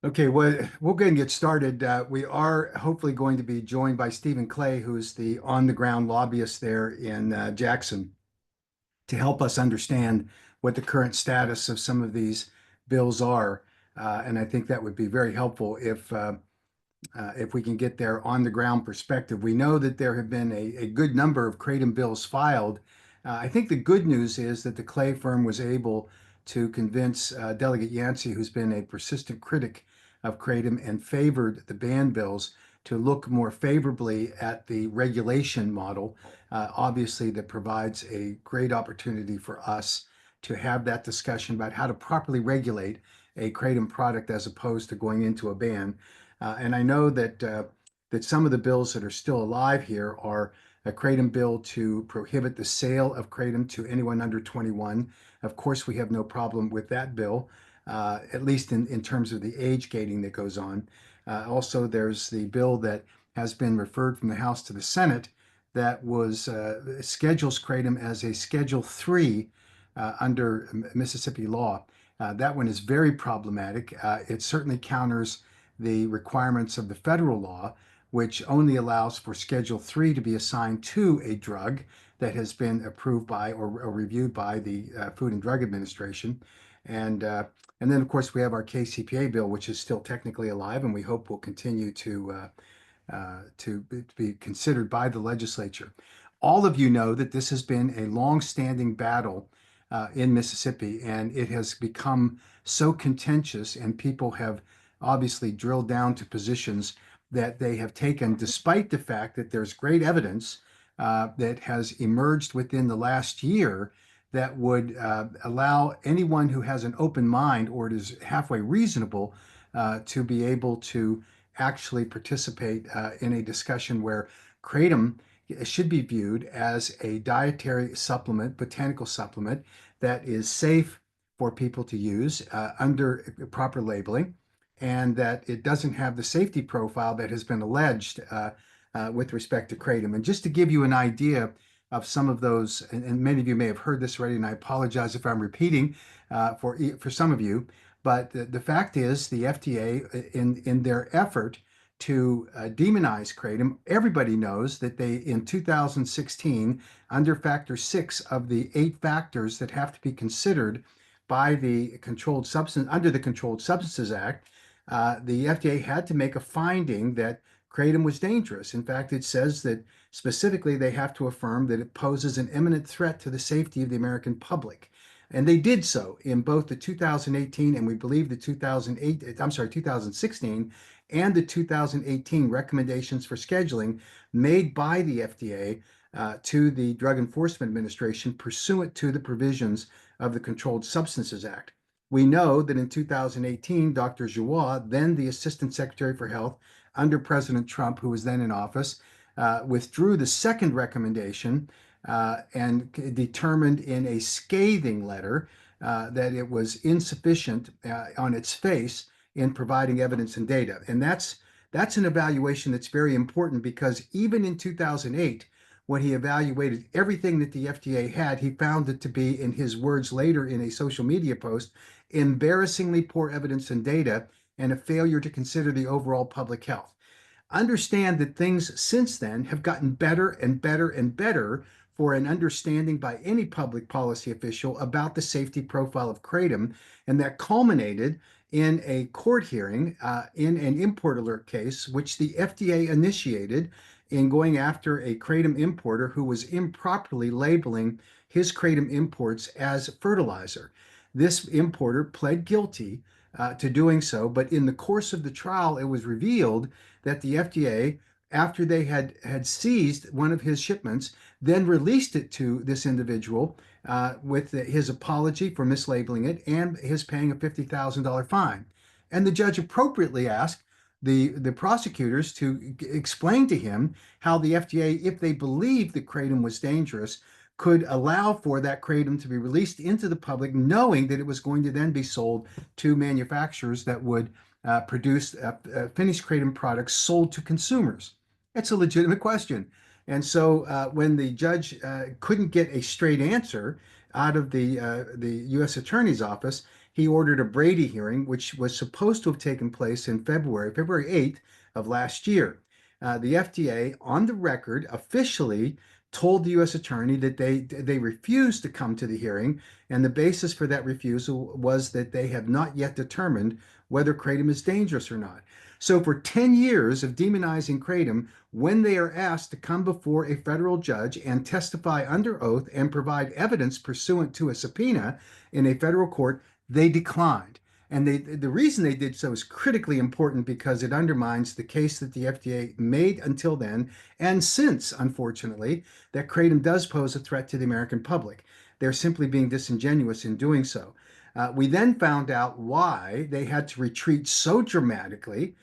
Okay, well, we'll go ahead and get started. We are hopefully going to be joined by Stephen Clay, who's the on-the-ground lobbyist there in Jackson, to help us understand what the current status of some of these bills are. And I think that would be very helpful if we can get their on-the-ground perspective. We know that there have been a good number of Kratom bills filed. I think the good news is that the Clay firm was able to convince Delegate Yancey, who's been a persistent critic of Kratom and favored the ban bills, to look more favorably at the regulation model. Obviously, that provides a great opportunity for us to have that discussion about how to properly regulate a Kratom product as opposed to going into a ban. And I know that some of the bills that are still alive here are a Kratom bill to prohibit the sale of Kratom to anyone under 21. Of course, we have no problem with that bill, at least in terms of the age gating that goes on. Also, there's the bill that has been referred from the House to the Senate that was schedules Kratom as a Schedule 3 under Mississippi law. That one is very problematic. It certainly counters the requirements of the federal law, which only allows for Schedule 3 to be assigned to a drug that has been approved by or reviewed by the Food and Drug Administration. And uh, and then, of course, we have our KCPA bill, which is still technically alive, and we hope will continue to be considered by the legislature. All of you know that this has been a long-standing battle in Mississippi, and it has become so contentious, and people have obviously drilled down to positions that they have taken, despite the fact that there's great evidence that has emerged within the last year that would allow anyone who has an open mind or it is halfway reasonable to be able to actually participate in a discussion where kratom should be viewed as a dietary supplement, botanical supplement that is safe for people to use under proper labeling, and that it doesn't have the safety profile that has been alleged with respect to kratom. And just to give you an idea of some of those, and many of you may have heard this already, and I apologize if I'm repeating for some of you, but the fact is the FDA, in their effort to demonize kratom, everybody knows that they, in 2016, under Factor 6 of the 8 factors that have to be considered by the Controlled Substance under the Controlled Substances Act, the FDA had to make a finding that kratom was dangerous. In fact, it says that specifically they have to affirm that it poses an imminent threat to the safety of the American public. And they did so in both the 2018 and we believe the 2016 and the 2018 recommendations for scheduling made by the FDA to the Drug Enforcement Administration pursuant to the provisions of the Controlled Substances Act. We know that in 2018, Dr. Joie, then the Assistant Secretary for Health under President Trump, who was then in office, withdrew the second recommendation and determined in a scathing letter that it was insufficient on its face in providing evidence and data. And that's an evaluation that's very important because even in 2008, when he evaluated everything that the FDA had, he found it to be, in his words later in a social media post, embarrassingly poor evidence and data and a failure to consider the overall public health. Understand that things since then have gotten better and better and better for an understanding by any public policy official about the safety profile of kratom, and that culminated in a court hearing in an import alert case, which the FDA initiated in going after a kratom importer who was improperly labeling his kratom imports as fertilizer. This importer pled guilty to doing so, but in the course of the trial, it was revealed that the FDA, after they had seized one of his shipments, then released it to this individual with his apology for mislabeling it and his paying a $50,000 fine. And the judge appropriately asked the prosecutors to explain to him how the FDA, if they believed that kratom was dangerous, could allow for that kratom to be released into the public, knowing that it was going to then be sold to manufacturers that would produce finished kratom products sold to consumers. It's a legitimate question. And so when the judge couldn't get a straight answer out of the U.S. Attorney's office, he ordered a Brady hearing, which was supposed to have taken place in February 8th of last year. The FDA, on the record, officially told the U.S. attorney that they refused to come to the hearing, and the basis for that refusal was that they have not yet determined whether kratom is dangerous or not. So, for 10 years of demonizing kratom, when they are asked to come before a federal judge and testify under oath and provide evidence pursuant to a subpoena in a federal court, they declined. And the reason they did so is critically important because it undermines the case that the FDA made until then and since, unfortunately, that kratom does pose a threat to the American public. They're simply being disingenuous in doing so. We then found out why they had to retreat so dramatically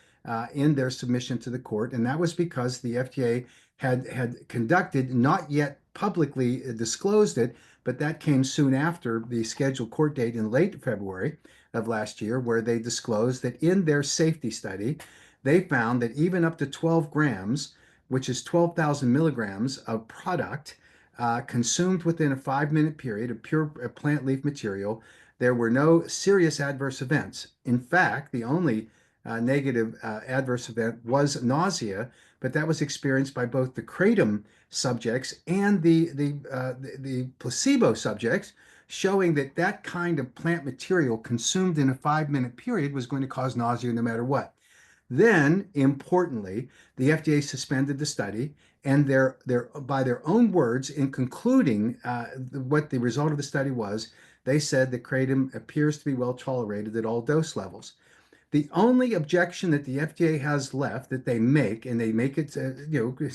in their submission to the court, and that was because the FDA had conducted, not yet publicly disclosed it, but that came soon after the scheduled court date in late February of last year, where they disclosed that in their safety study, they found that even up to 12 grams, which is 12,000 milligrams of product consumed within a 5-minute period of pure plant leaf material, there were no serious adverse events. In fact, the only negative adverse event was nausea, but that was experienced by both the kratom subjects and the placebo subjects, showing that that kind of plant material consumed in a 5-minute period was going to cause nausea no matter what. Then, importantly, the FDA suspended the study, and by their own words, in concluding what the result of the study was, they said that kratom appears to be well tolerated at all dose levels. The only objection that the FDA has left that they make, and they make it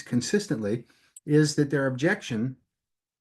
consistently, is that their objection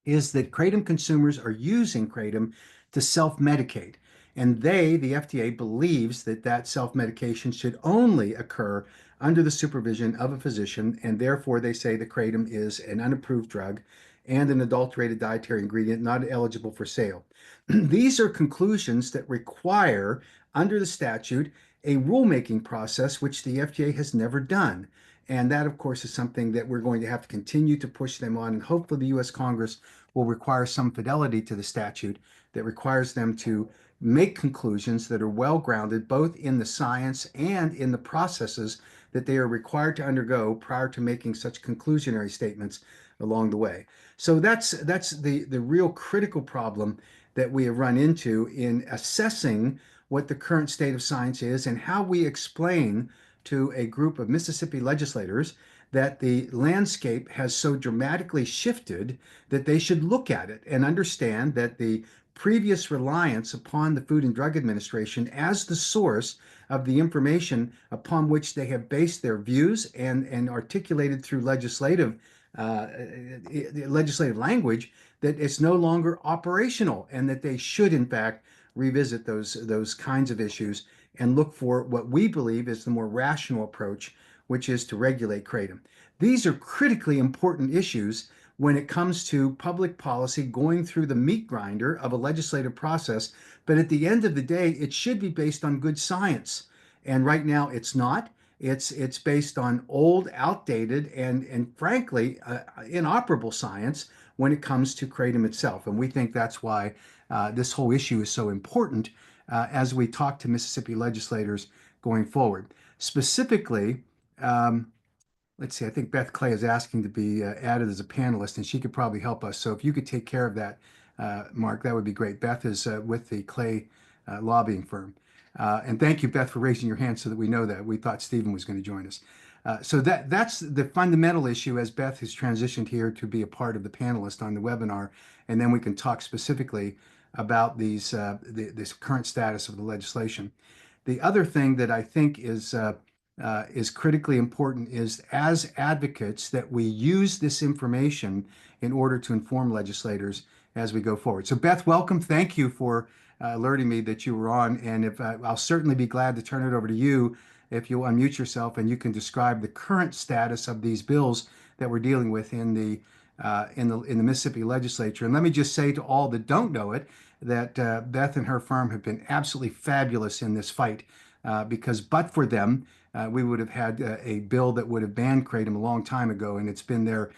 is that kratom consumers are using kratom to self-medicate. And the FDA, believes that that self-medication should only occur under the supervision of a physician, and therefore they say that kratom is an unapproved drug and an adulterated dietary ingredient not eligible for sale. These are conclusions that require, under the statute, a rulemaking process, which the FDA has never done. And that, of course, is something that we're going to have to continue to push them on. And hopefully, the U.S. Congress will require some fidelity to the statute that requires them to make conclusions that are well grounded both in the science and in the processes that they are required to undergo prior to making such conclusionary statements along the way. So that's the real critical problem that we have run into in assessing what the current state of science is and how we explain to a group of Mississippi legislators that the landscape has so dramatically shifted that they should look at it and understand that the previous reliance upon the Food and Drug Administration as the source of the information upon which they have based their views and articulated through uh, legislative language, that it's no longer operational and that they should, in fact, revisit those kinds of issues and look for what we believe is the more rational approach, which is to regulate kratom. These are critically important issues when it comes to public policy going through the meat grinder of a legislative process. But at the end of the day, it should be based on good science. And right now, it's not. It's based on old, outdated, and frankly, inoperable science when it comes to kratom itself. And we think that's why this whole issue is so important as we talk to Mississippi legislators going forward. Specifically, let's see, I think Beth Clay is asking to be added as a panelist, and she could probably help us. So if you could take care of that, Mark, that would be great. Beth is with the Clay lobbying firm. And thank you, Beth, for raising your hand so that we know that. We thought Stephen was going to join us. So that's the fundamental issue as Beth has transitioned here to be a part of the panelist on the webinar, and then we can talk specifically about this current status of the legislation. The other thing that I think is critically important is, as advocates, that we use this information in order to inform legislators as we go forward. So Beth, welcome. Thank you for alerting me that you were on, and if I'll certainly be glad to turn it over to you if you'll unmute yourself and you can describe the current status of these bills that we're dealing with in the Mississippi legislature. And let me just say to all that don't know it that Beth and her firm have been absolutely fabulous in this fight, because but for them, we would have had a bill that would have banned kratom a long time ago, and it's been their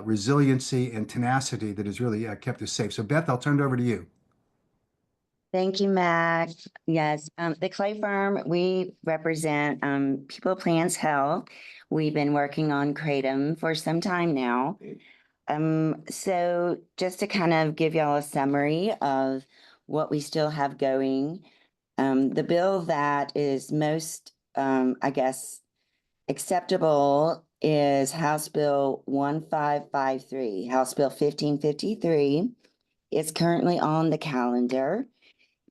resiliency and tenacity that has really kept us safe. So Beth, I'll turn it over to you. Thank you, Mac. Yes, the Clay Firm, we represent People Plans Health. We've been working on Kratom for some time now. So just to kind of give y'all a summary of what we still have going, the bill that is most, I guess, acceptable is House Bill 1553, House Bill 1553. It's currently on the calendar.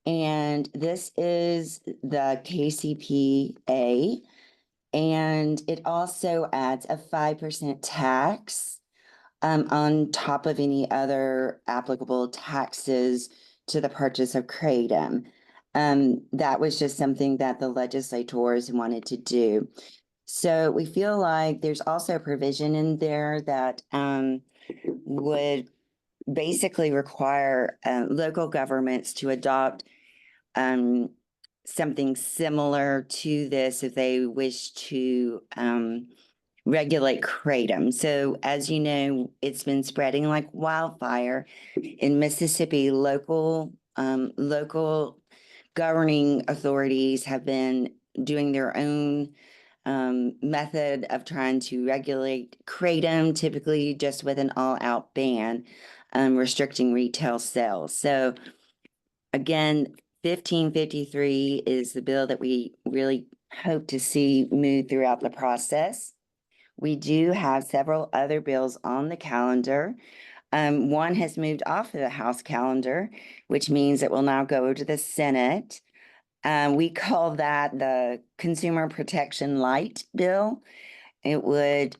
And this is the KCPA, and it also adds a 5% tax on top of any other applicable taxes to the purchase of kratom. That was just something that the legislators wanted to do. So we feel like there's also a provision in there that would basically require local governments to adopt something similar to this if they wish to regulate kratom. So as you know, it's been spreading like wildfire in Mississippi. Local governing authorities have been doing their own method of trying to regulate kratom, typically just with an all-out ban, restricting retail sales. So again, 1553 is the bill that we really hope to see move throughout the process. We do have several other bills on the calendar. One has moved off of the House calendar, which means it will now go to the Senate. We call that the Consumer Protection Light Bill. It would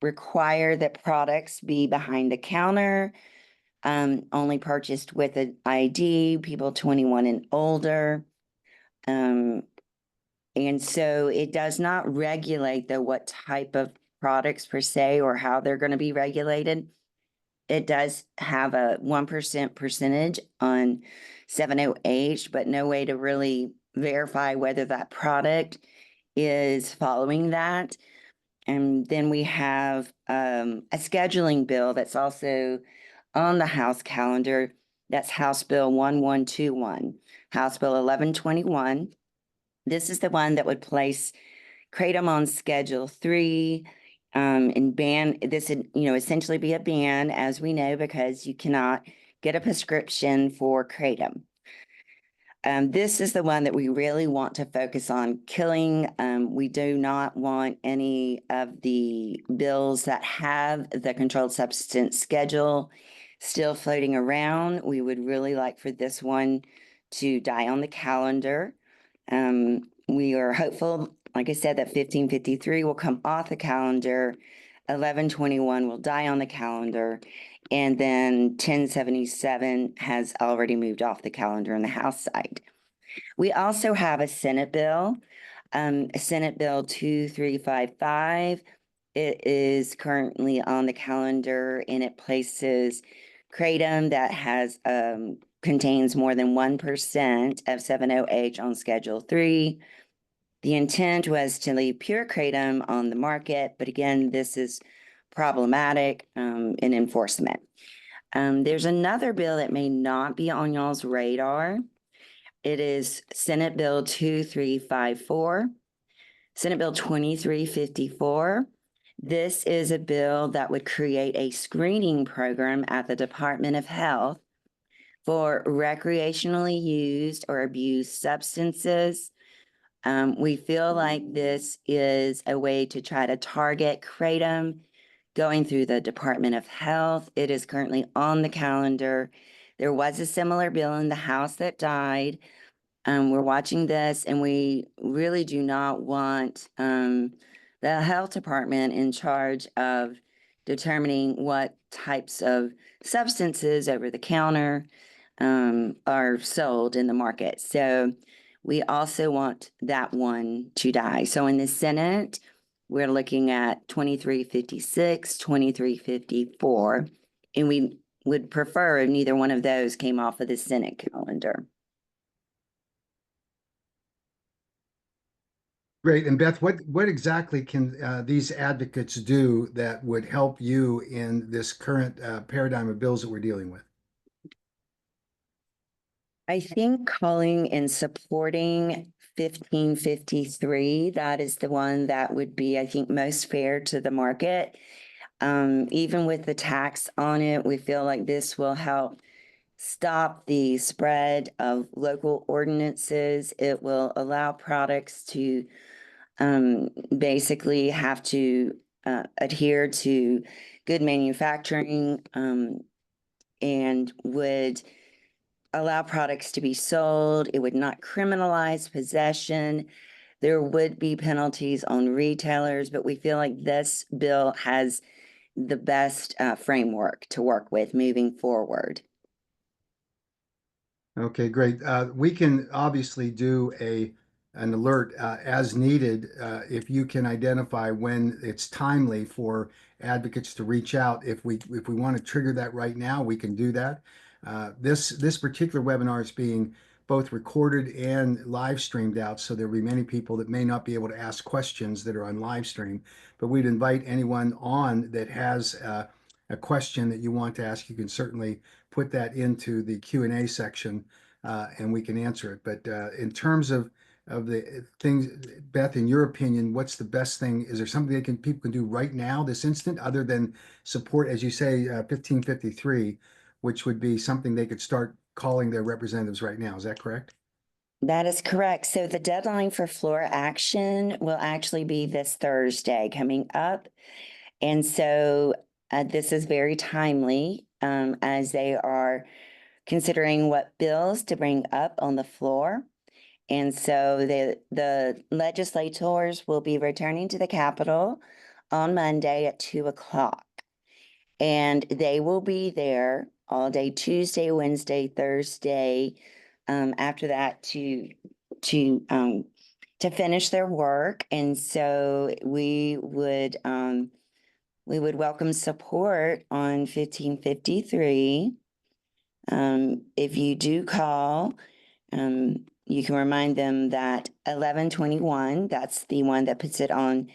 require that products be behind the counter, only purchased with an ID, people 21 and older. And so it does not regulate what type of products per se or how they're going to be regulated. It does have a 1% percentage on 708, but no way to really verify whether that product is following that. And then we have a scheduling bill that's also on the House calendar. That's House Bill 1121, House Bill 1121. This is the one that would place kratom on Schedule 3 and ban this, essentially be a ban, as we know, because you cannot get a prescription for kratom. This is the one that we really want to focus on killing. We do not want any of the bills that have the controlled substance schedule still floating around. We would really like for this one to die on the calendar. We are hopeful, like I said, that 1553 will come off the calendar, 1121 will die on the calendar, and then 1077 has already moved off the calendar on the House side. We also have a Senate bill, Senate Bill 2355. It is currently on the calendar, and it places kratom that has contains more than 1% of 7-OH on Schedule 3. The intent was to leave pure kratom on the market, but again, this is problematic in enforcement. There's another bill that may not be on y'all's radar. It is Senate Bill 2354, Senate Bill 2354. This is a bill that would create a screening program at the Department of Health for recreationally used or abused substances. We feel like this is a way to try to target kratom going through the Department of Health. It is currently on the calendar. There was a similar bill in the House that died. We're watching this, and we really do not want the health department in charge of determining what types of substances over the counter are sold in the market. So we also want that one to die. So in the Senate, we're looking at 2356, 2354, and we would prefer if neither one of those came off of the Senate calendar. Great. And Beth, what exactly can these advocates do that would help you in this current paradigm of bills that we're dealing with? I think calling and supporting 1553, that is the one that would be, I think, most fair to the market. Even with the tax on it, we feel like this will help stop the spread of local ordinances. It will allow products to basically have to adhere to good manufacturing and would allow products to be sold. It would not criminalize possession. There would be penalties on retailers, but we feel like this bill has the best framework to work with moving forward. Okay, great. We can obviously do an alert as needed if you can identify when it's timely for advocates to reach out. If we want to trigger that right now, we can do that. This particular webinar is being both recorded and live streamed out, so there'll be many people that may not be able to ask questions that are on live stream. But we'd invite anyone on that has a question that you want to ask. You can certainly put that into the Q&A section and we can answer it. But in terms of the things, Beth, in your opinion, what's the best thing? Is there something people can do right now, this instant, other than support, as you say, 1553, which would be something they could start calling their representatives right now? Is that correct? That is correct. So the deadline for floor action will actually be this Thursday coming up. And so this is very timely as they are considering what bills to bring up on the floor. And so the legislators will be returning to the Capitol on Monday at 2 o'clock. And they will be there all day, Tuesday, Wednesday, Thursday, after that to finish their work. And so we would welcome support on 1553. If you do call, you can remind them that 1121, that's the one that puts it on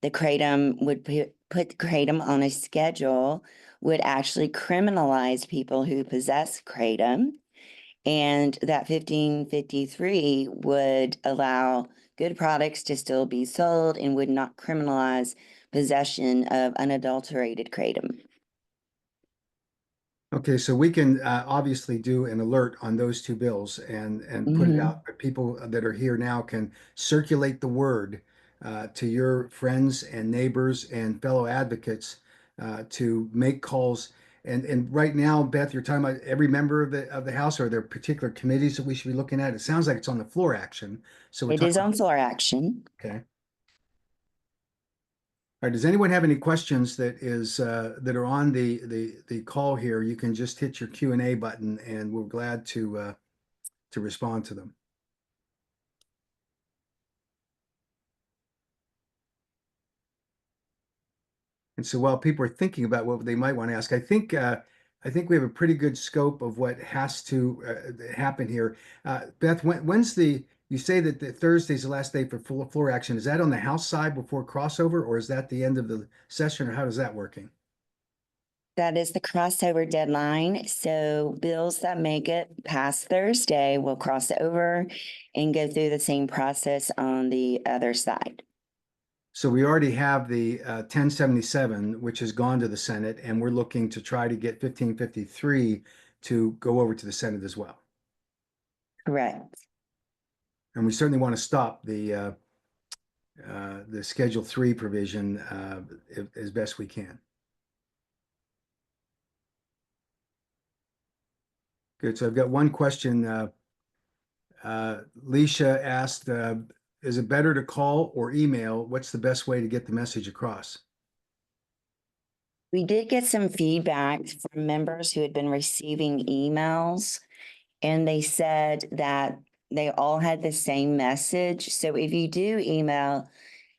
the kratom, would put kratom on a schedule, would actually criminalize people who possess kratom. And that 1553 would allow good products to still be sold and would not criminalize possession of unadulterated kratom. Okay, so we can obviously do an alert on those two bills and put it out. People that are here now can circulate the word to your friends and neighbors and fellow advocates to make calls. And right now, Beth, you're talking about every member of the House. Are there particular committees that we should be looking at? It sounds like it's on the floor action. So we're It is talking. on floor action. Okay. All right, does anyone have any questions that are on the call here? You can just hit your Q&A button and we're glad to respond to them. And so while people are thinking about what they might want to ask, I think we have a pretty good scope of what has to happen here. Beth, when's you say that the Thursday's the last day for floor action. Is that on the House side before crossover, or is that the end of the session, or how does that working? That is the crossover deadline. So bills that make it past Thursday will cross over and go through the same process on the other side. So we already have the 1077, which has gone to the Senate, and we're looking to try to get 1553 to go over to the Senate as well. Correct. And we certainly want to stop the Schedule 3 provision as best we can. Good. So I've got one question. Leisha asked, is it better to call or email? What's the best way to get the message across? We did get some feedback from members who had been receiving emails, and they said that they all had the same message. So if you do email,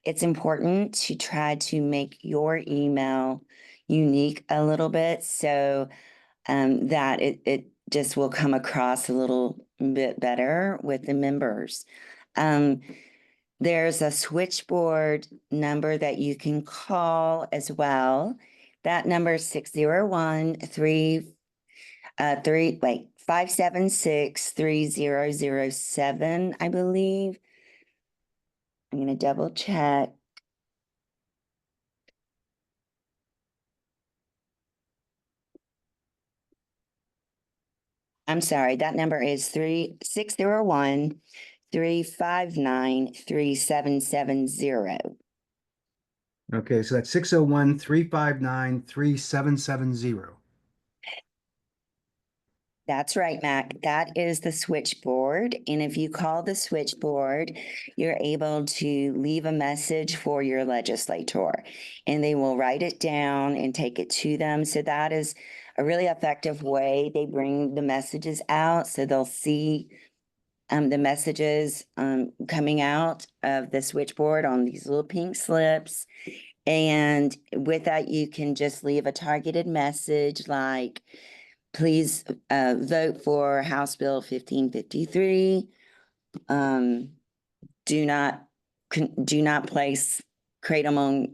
it's important to try to make your email unique a little bit so that it just will come across a little bit better with the members. There's a switchboard number that you can call as well. That number is 601-3 Wait, 576-3007, I believe. I'm gonna double check. I'm sorry, that number is 601-359-3770. Okay, so that's 601-359-3770. That's right, Mac. That is the switchboard. And if you call the switchboard, you're able to leave a message for your legislator and they will write it down and take it to them. So that is a really effective way they bring the messages out. So they'll see the messages coming out of the switchboard on these little pink slips. And with that, you can just leave a targeted message like, please vote for House Bill 1553. Do not place kratom on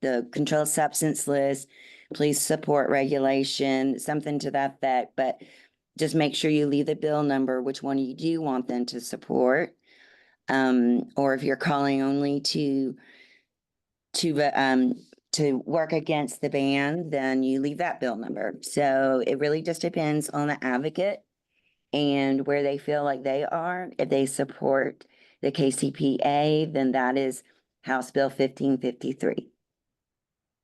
the controlled substance list. Please support regulation, something to that effect. But just make sure you leave the bill number, which one you do want them to support. Or if you're calling only to work against the ban, then you leave that bill number. So it really just depends on the advocate and where they feel like they are. If they support the KCPA, then that is House Bill 1553.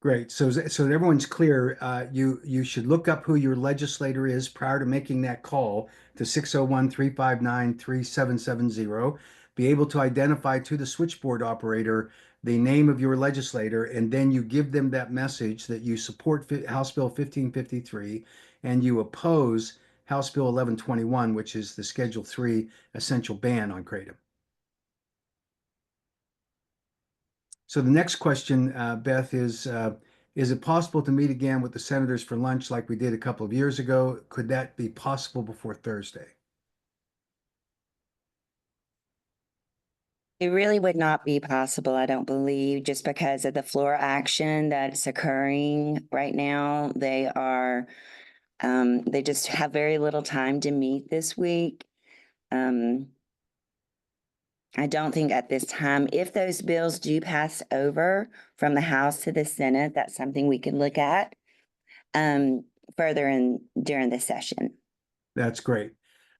Great. So that everyone's clear, you should look up who your legislator is prior to making that call to 601-359-3770. Be able to identify to the switchboard operator the name of your legislator, and then you give them that message that you support House Bill 1553 and you oppose House Bill 1121, which is the Schedule 3 essential ban on kratom. So the next question, Beth, is it possible to meet again with the senators for lunch like we did a couple of years ago? Could that be possible before Thursday? It really would not be possible, I don't believe, just because of the floor action that's occurring right now. They just have very little time to meet this week. I don't think at this time, if those bills do pass over from the House to the Senate, that's something we can look at further during the session. That's great.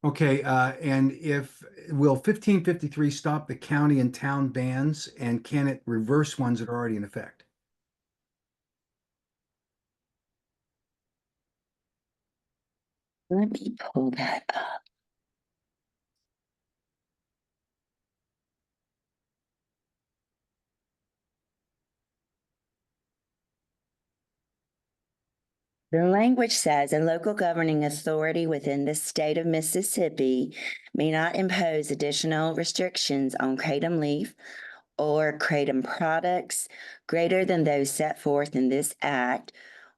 Okay, and if will 1553 stop the county and town bans, and can it reverse ones that are already in effect? Let me pull that up. The language says a local governing authority within the state of Mississippi may not impose additional restrictions on kratom leaf or kratom products greater than those set forth in this act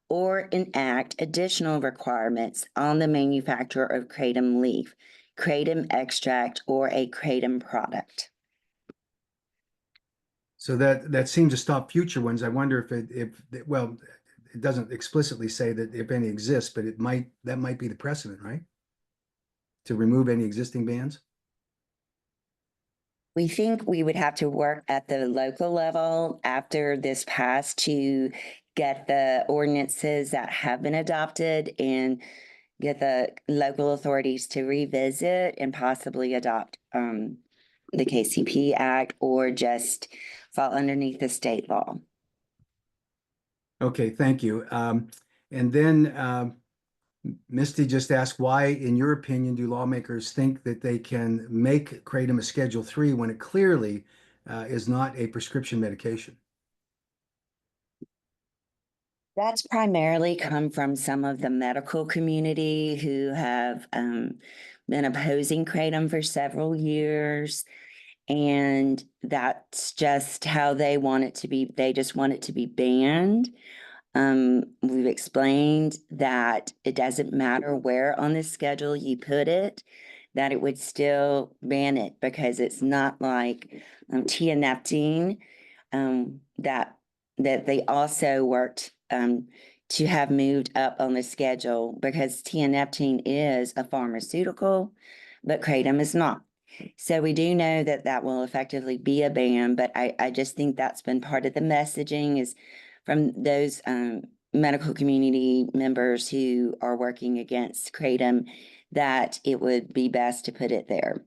or enact additional requirements on the manufacturer of kratom leaf, kratom extract, or a kratom product. So that seems to stop future ones. I wonder well, it doesn't explicitly say that if any exists, but that might be the precedent, right? To remove any existing bans? We think we would have to work at the local level after this passed to get the ordinances that have been adopted and get the local authorities to revisit and possibly adopt the KCP Act or just fall underneath the state law. Okay, thank you. And then Misty just asked, why, in your opinion, do lawmakers think that they can make kratom a Schedule 3 when it clearly is not a prescription medication? That's primarily come from some of the medical community who have been opposing kratom for several years. And that's just how they want it to be. They just want it to be banned. We've explained that it doesn't matter where on the schedule you put it, that it would still ban it because it's not like tianeptine that they also worked to have moved up on the schedule because tianeptine is a pharmaceutical, but kratom is not. So we do know that that will effectively be a ban, but I just think that's been part of the messaging is from those medical community members who are working against kratom that it would be best to put it there.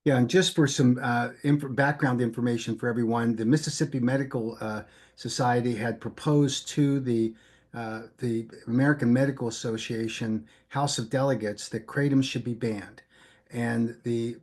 Yeah, and just for some background information for everyone, the Mississippi Medical Society had proposed to the American Medical Association House of Delegates that kratom should be banned, and the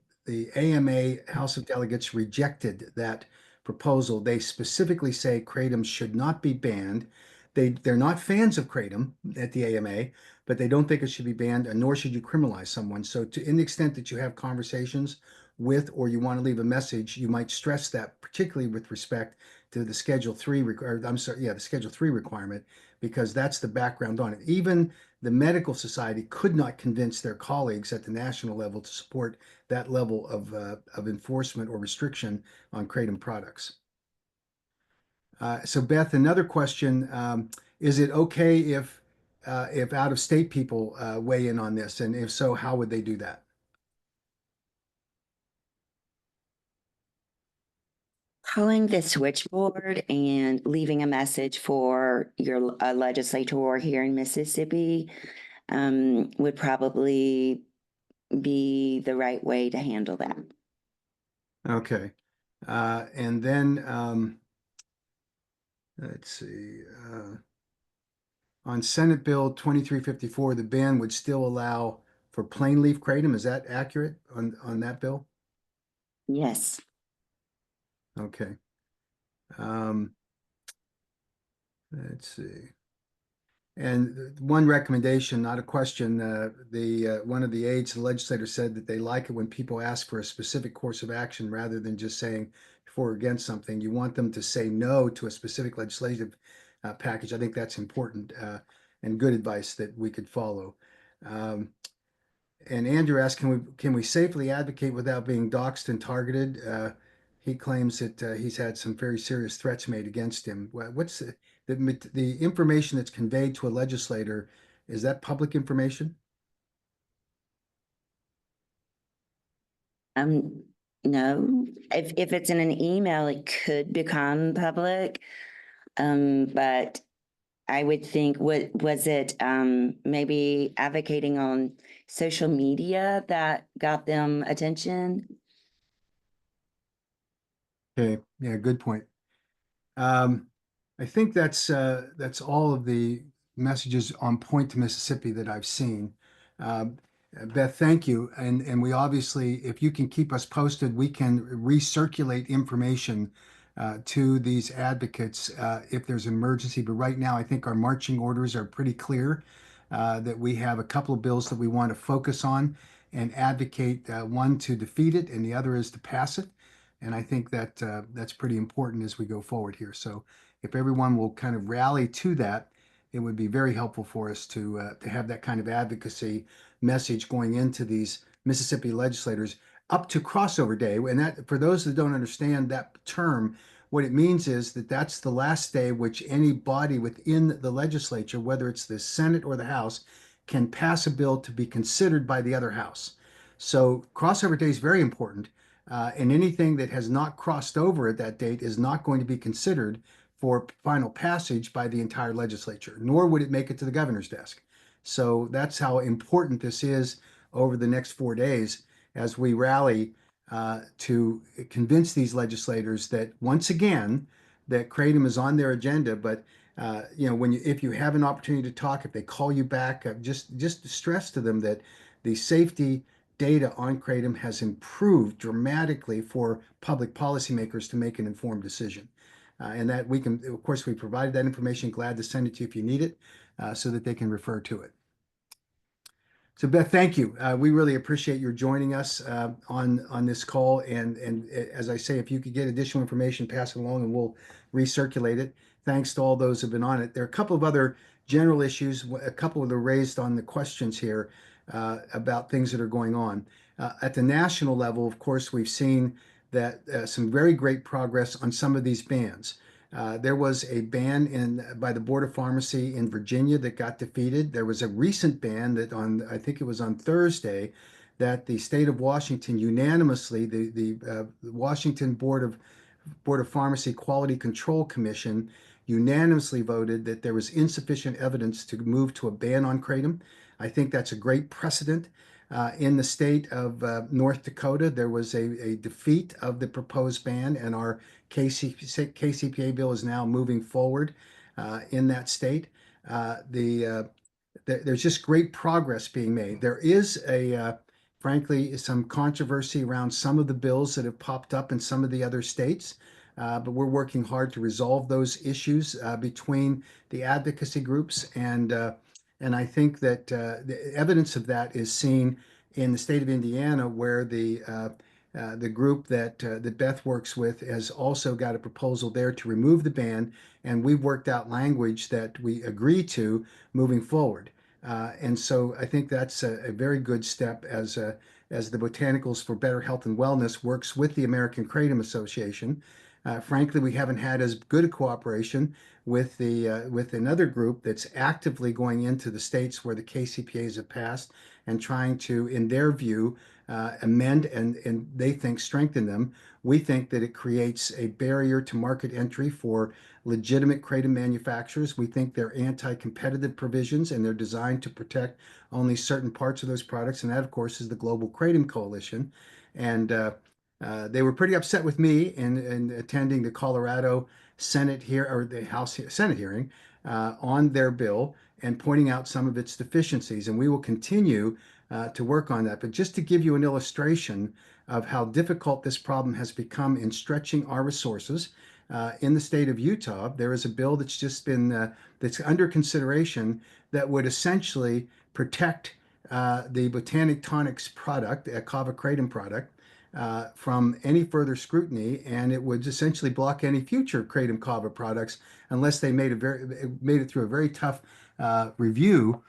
AMA House of Delegates rejected that proposal. They specifically say kratom should not be banned. They're not fans of kratom at the AMA, but they don't think it should be banned, and nor should you criminalize someone. So, in the extent that you have conversations with, or you want to leave a message, you might stress that, particularly with respect to the Schedule 3, I'm sorry, yeah, the Schedule 3 requirement, because that's the background on it. Even the medical society could not convince their colleagues at the national level to support that level of enforcement or restriction on kratom products. So Beth, another question, is it okay if out-of-state people weigh in on this? And if so, how would they do that? Calling the switchboard and leaving a message for your legislator here in Mississippi would probably be the right way to handle that. Okay. And then let's see. On Senate Bill 2354, the ban would still allow for plain leaf kratom. Is that accurate on that bill? Yes. Okay. Um, let's see. And one recommendation, not a question, the one of the aides, the legislator said that they like it when people ask for a specific course of action rather than just saying for or against something. You want them to say no to a specific legislative package. I think that's important and good advice that we could follow. Um, and Andrew asked, can we safely advocate without being doxxed and targeted? He claims that he's had some very serious threats made against him. What's the information that's conveyed to a legislator? Is that public information? Um, no, if it's in an email, it could become public. But I would think, what was it, maybe advocating on social media that got them attention? Okay, yeah, good point. Um, I think that's all of the messages on point to Mississippi that I've seen. Um, Beth, thank you. And we obviously, if you can keep us posted, we can recirculate information to these advocates if there's an emergency. But right now, I think our marching orders are pretty clear that we have a couple of bills that we want to focus on and advocate, one to defeat it, and the other is to pass it. And I think that that's pretty important as we go forward here. So if everyone will kind of rally to that, it would be very helpful for us to have that kind of advocacy message going into these Mississippi legislators up to crossover day. And that, for those that don't understand that term, what it means is that that's the last day which any body within the legislature, whether it's the Senate or the House, can pass a bill to be considered by the other house. So crossover day is very important. And anything that has not crossed over at that date is not going to be considered for final passage by the entire legislature, nor would it make it to the governor's desk. So that's how important this is over the next 4 days as we rally to convince these legislators that once again that kratom is on their agenda. But if you have an opportunity to talk, if they call you back, just stress to them that the safety data on kratom has improved dramatically for public policymakers to make an informed decision. And that we can, of course, we provided that information, glad to send it to you if you need it, so that they can refer to it. So Beth, thank you. We really appreciate your joining us on this call. And as I say, if you could get additional information, pass it along, and we'll recirculate it. Thanks to all those who've been on it. There are a couple of other general issues, a couple that are raised on the questions here about things that are going on. At the national level, of course, we've seen that some very great progress on some of these bans. There was a ban by the Board of Pharmacy in Virginia that got defeated. There was a recent ban that I think it was on Thursday, that the state of Washington unanimously, the Washington Board of Pharmacy Quality Control Commission unanimously voted that there was insufficient evidence to move to a ban on kratom. I think that's a great precedent. In the state of North Dakota, there was a defeat of the proposed ban, and our KCPA bill is now moving forward in that state. There's just great progress being made. There is frankly, some controversy around some of the bills that have popped up in some of the other states. But we're working hard to resolve those issues between the advocacy groups, and I think that the evidence of that is seen in the state of Indiana, where the group that Beth works with has also got a proposal there to remove the ban, and we've worked out language that we agree to moving forward. And so I think that's a very good step as the Botanicals for Better Health and Wellness works with the American Kratom Association. Frankly, we haven't had as good a cooperation with another group that's actively going into the states where the KCPAs have passed and trying to, in their view, amend and they think strengthen them. We think that it creates a barrier to market entry for legitimate kratom manufacturers. We think they're anti-competitive provisions and they're designed to protect only certain parts of those products. And that, of course, is the Global Kratom Coalition. And they were pretty upset with me in attending the Colorado Senate here or the House Senate hearing on their bill and pointing out some of its deficiencies. And we will continue to work on that. But just to give you an illustration of how difficult this problem has become in stretching our resources, in the state of Utah, there is a bill that's just been that's under consideration that would essentially protect the Botanic Tonics product, a kava kratom product, from any further scrutiny, and it would essentially block any future kratom kava products unless they made it through a very tough review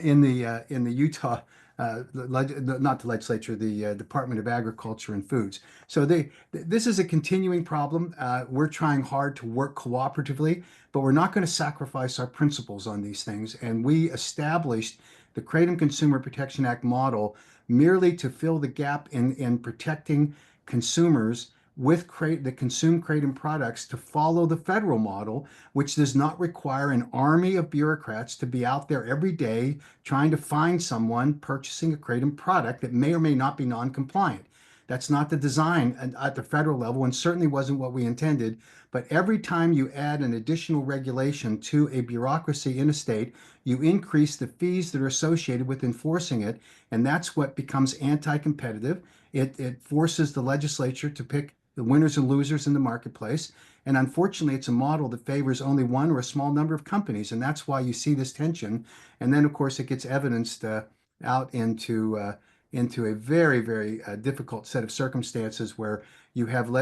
in the Utah not the legislature, the Department of Agriculture and Foods. So this is a continuing problem. We're trying hard to work cooperatively, but we're not going to sacrifice our principles on these things. And we established the Kratom Consumer Protection Act model merely to fill the gap in protecting consumers that consume kratom products to follow the federal model, which does not require an army of bureaucrats to be out there every day trying to find someone purchasing a kratom product that may or may not be non-compliant. That's not the design at the federal level, and certainly wasn't what we intended. But every time you add an additional regulation to a bureaucracy in a state, you increase the fees that are associated with enforcing it, and that's what becomes anti-competitive. It forces the legislature to pick the winners and losers in the marketplace. And unfortunately, it's a model that favors only one or a small number of companies. And that's why you see this tension. And then, of course, it gets evidenced out into a very, very difficult set of circumstances where you have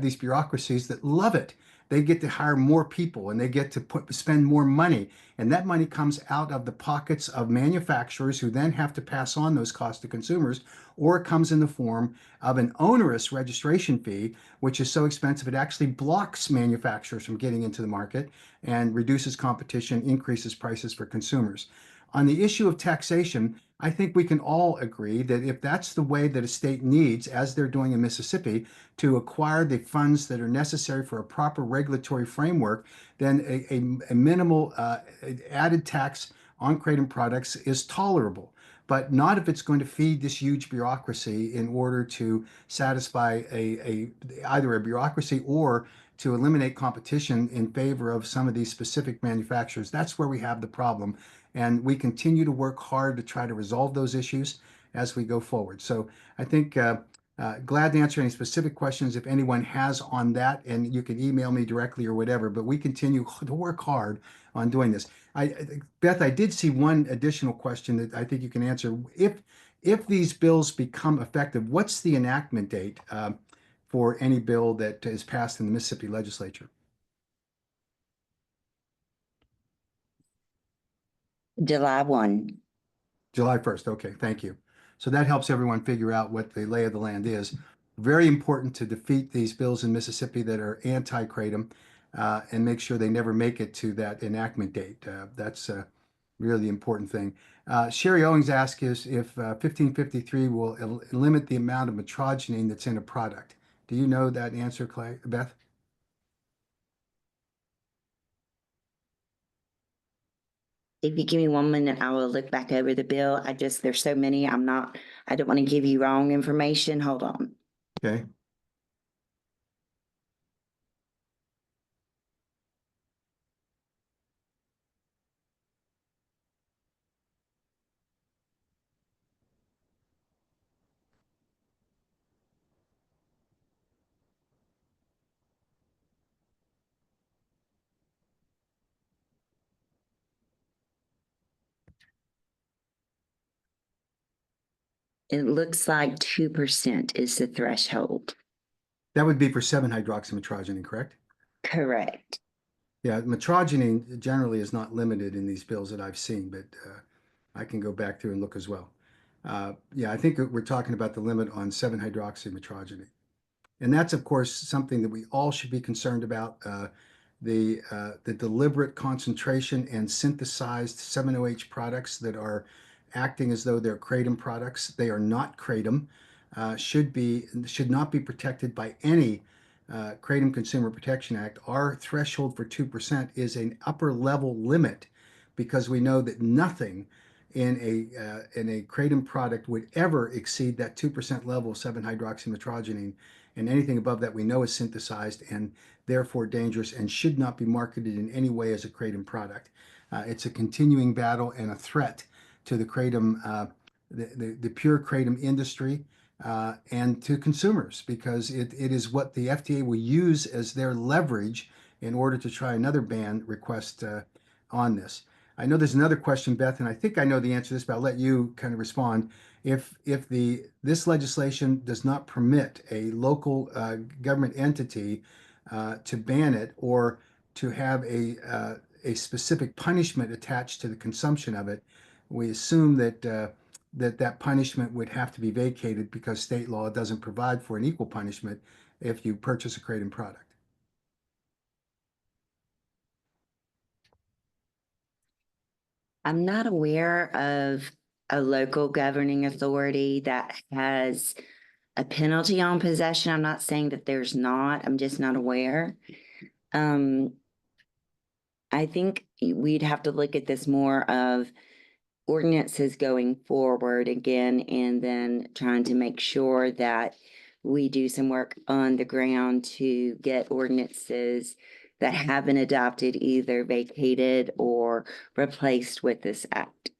these bureaucracies that love it. They get to hire more people and they get to spend more money. And that money comes out of the pockets of manufacturers who then have to pass on those costs to consumers, or it comes in the form of an onerous registration fee, which is so expensive it actually blocks manufacturers from getting into the market and reduces competition, increases prices for consumers. On the issue of taxation, I think we can all agree that if that's the way that a state needs, as they're doing in Mississippi, to acquire the funds that are necessary for a proper regulatory framework, then a minimal added tax on kratom products is tolerable. But not if it's going to feed this huge bureaucracy in order to satisfy either a bureaucracy or to eliminate competition in favor of some of these specific manufacturers. That's where we have the problem. And we continue to work hard to try to resolve those issues as we go forward. So I think glad to answer any specific questions if anyone has on that, and you can email me directly or whatever, but we continue to work hard on doing this. Beth, I did see one additional question that I think you can answer. If these bills become effective, what's the enactment date for any bill that is passed in the Mississippi legislature? July 1. July 1st. Okay, thank you. So that helps everyone figure out what the lay of the land is. Very important to defeat these bills in Mississippi that are anti-kratom. and make sure they never make it to that enactment date. That's really the important thing. Sherry Owings asks is if 1553 will limit the amount of metrogene that's in a product. Do you know that answer, Clay, Beth? If you give me 1 minute, I will look back over the bill. There's so many, I don't want to give you wrong information. Hold on. Okay. It looks like 2% is the threshold. That would be for 7-hydroxymetrogene, correct? Correct. Yeah, metrogene generally is not limited in these bills that I've seen, but I can go back through and look as well. Yeah, I think we're talking about the limit on 7-hydroxymetrogene. And that's, of course, something that we all should be concerned about. The deliberate concentration and synthesized 7-OH products that are acting as though they're kratom products. They are not kratom. Should not be protected by any Kratom Consumer Protection Act. Our threshold for 2% is an upper level limit because we know that nothing in a kratom product would ever exceed that 2% level of 7-hydroxymetrogenine, and anything above that we know is synthesized and therefore dangerous and should not be marketed in any way as a kratom product. It's a continuing battle and a threat to the kratom, the pure kratom industry, and to consumers because it is what the FDA will use as their leverage in order to try another ban request on this. I know there's another question, Beth, and I think I know the answer to this, but I'll let you kind of respond. If this legislation does not permit a local government entity to ban it or to have a specific punishment attached to the consumption of it, we assume that that punishment would have to be vacated because state law doesn't provide for an equal punishment if you purchase a kratom product. I'm not aware of a local governing authority that has a penalty on possession. I'm not saying that there's not, I'm just not aware. I think we'd have to look at this more of ordinances going forward again, and then trying to make sure that we do some work on the ground to get ordinances that have been adopted either vacated or replaced with this act.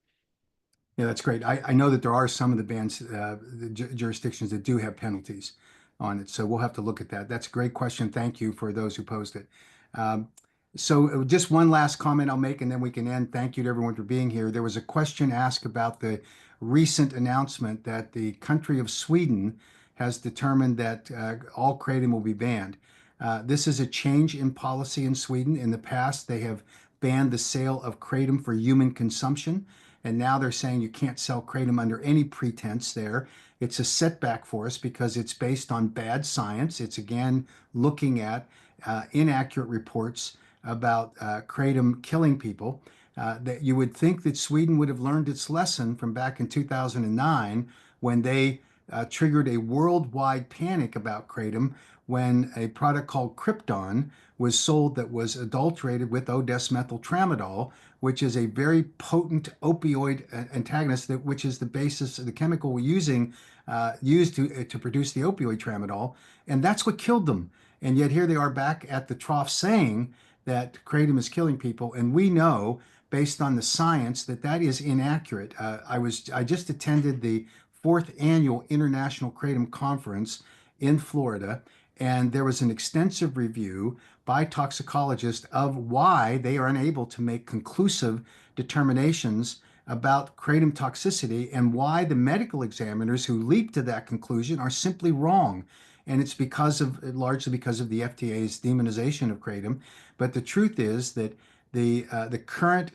Yeah, that's great. I know that there are some of the bans, the jurisdictions that do have penalties on it. So we'll have to look at that. That's a great question. Thank you for those who posed it. Um, so just one last comment I'll make and then we can end. Thank you to everyone for being here. There was a question asked about the recent announcement that the country of Sweden has determined that all kratom will be banned. This is a change in policy in Sweden. In the past, they have banned the sale of kratom for human consumption. And now they're saying you can't sell kratom under any pretense there. It's a setback for us because it's based on bad science. It's again looking at inaccurate reports about kratom killing people. That you would think that Sweden would have learned its lesson from back in 2009 when they triggered a worldwide panic about kratom when a product called Krypton was sold that was adulterated with O-desmethyltramadol, which is a very potent opioid antagonist, which is the basis of the chemical we're used to produce the opioid tramadol, and that's what killed them. And yet here they are back at the trough saying that kratom is killing people, and we know based on the science that that is inaccurate. I just attended the fourth annual International Kratom Conference in Florida, and there was an extensive review by toxicologists of why they are unable to make conclusive determinations about kratom toxicity and why the medical examiners who leap to that conclusion are simply wrong. And it's largely because of the FDA's demonization of kratom. But the truth is that the current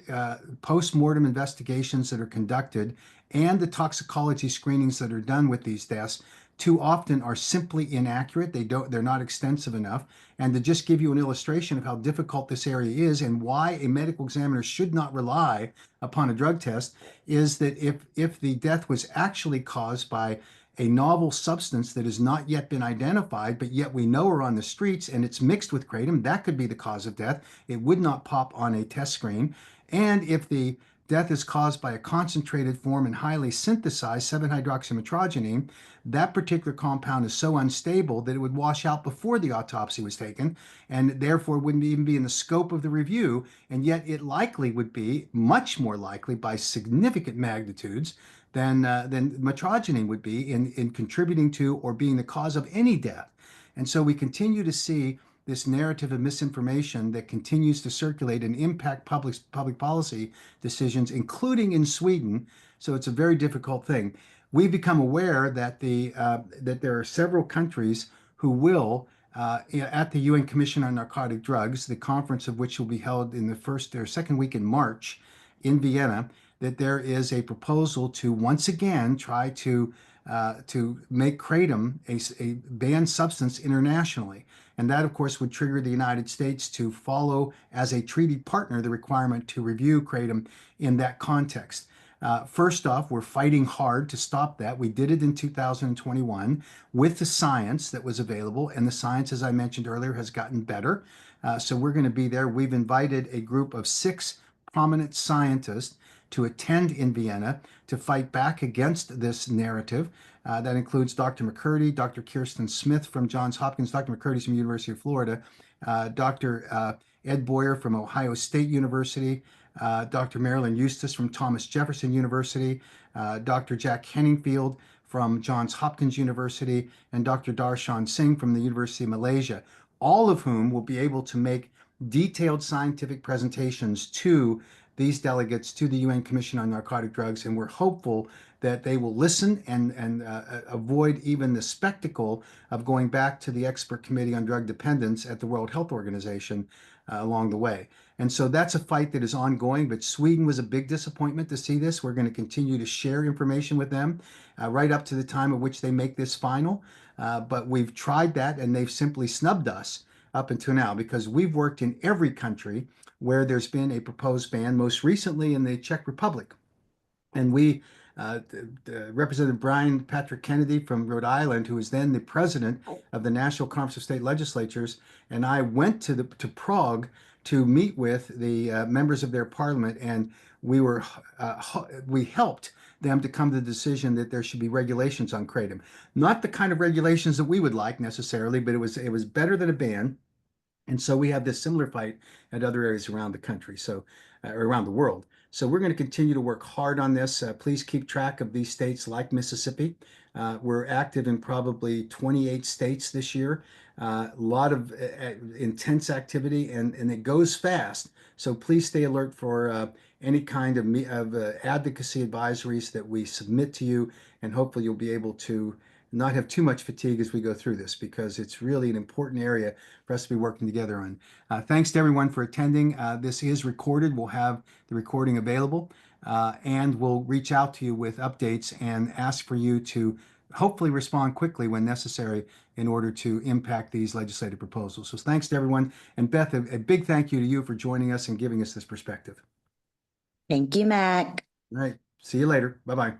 post-mortem investigations that are conducted and the toxicology screenings that are done with these deaths too often are simply inaccurate. They're not extensive enough. And to just give you an illustration of how difficult this area is and why a medical examiner should not rely upon a drug test is that if the death was actually caused by a novel substance that has not yet been identified, but yet we know are on the streets and it's mixed with kratom, that could be the cause of death. It would not pop on a test screen. And if the death is caused by a concentrated form and highly synthesized 7-hydroxymetrogenine, that particular compound is so unstable that it would wash out before the autopsy was taken and therefore wouldn't even be in the scope of the review. And yet it likely would be, much more likely by significant magnitudes, than metrogenine would be in contributing to or being the cause of any death. And so we continue to see this narrative of misinformation that continues to circulate and impact public policy decisions, including in Sweden. So it's a very difficult thing. We've become aware that that there are several countries who will, at the UN Commission on Narcotic Drugs, the conference of which will be held in the first or second week in March in Vienna, that there is a proposal to once again try to make kratom a banned substance internationally. And that, of course, would trigger the United States to follow as a treaty partner the requirement to review kratom in that context. First off, we're fighting hard to stop that. We did it in 2021 with the science that was available, and the science, as I mentioned earlier, has gotten better. So we're going to be there. We've invited a group of 6 prominent scientists to attend in Vienna to fight back against this narrative. That includes Dr. McCurdy, Dr. Kirsten Smith from Johns Hopkins, Dr. McCurdy's from University of Florida, Dr. Ed Boyer from Ohio State University, Dr. Marilyn Eustace from Thomas Jefferson University, Dr. Jack Henningfield from Johns Hopkins University, and Dr. Darshan Singh from the University of Malaysia, all of whom will be able to make detailed scientific presentations to these delegates to the UN Commission on Narcotic Drugs, and we're hopeful that they will listen and avoid even the spectacle of going back to the expert committee on drug dependence at the World Health Organization along the way. And so that's a fight that is ongoing, but Sweden was a big disappointment to see this. We're going to continue to share information with them right up to the time at which they make this final. But we've tried that and they've simply snubbed us up until now because we've worked in every country where there's been a proposed ban, most recently in the Czech Republic. And Representative Brian Patrick Kennedy from Rhode Island, who was then the president of the National Conference of State Legislatures, and I went to Prague to meet with the members of their parliament, and we helped them to come to the decision that there should be regulations on kratom. Not the kind of regulations that we would like necessarily, but it was better than a ban. And so we have this similar fight at other areas around the country, or around the world. So we're going to continue to work hard on this. Please keep track of these states like Mississippi. We're active in probably 28 states this year. A lot of intense activity, and it goes fast. So please stay alert for any kind of advocacy advisories that we submit to you, and hopefully you'll be able to not have too much fatigue as we go through this because it's really an important area for us to be working together on. Thanks to everyone for attending. This is recorded. We'll have the recording available and we'll reach out to you with updates and ask for you to hopefully respond quickly when necessary in order to impact these legislative proposals. So thanks to everyone. And Beth, a big thank you to you for joining us and giving us this perspective. Thank you, Mac. All right. See you later. Bye-bye.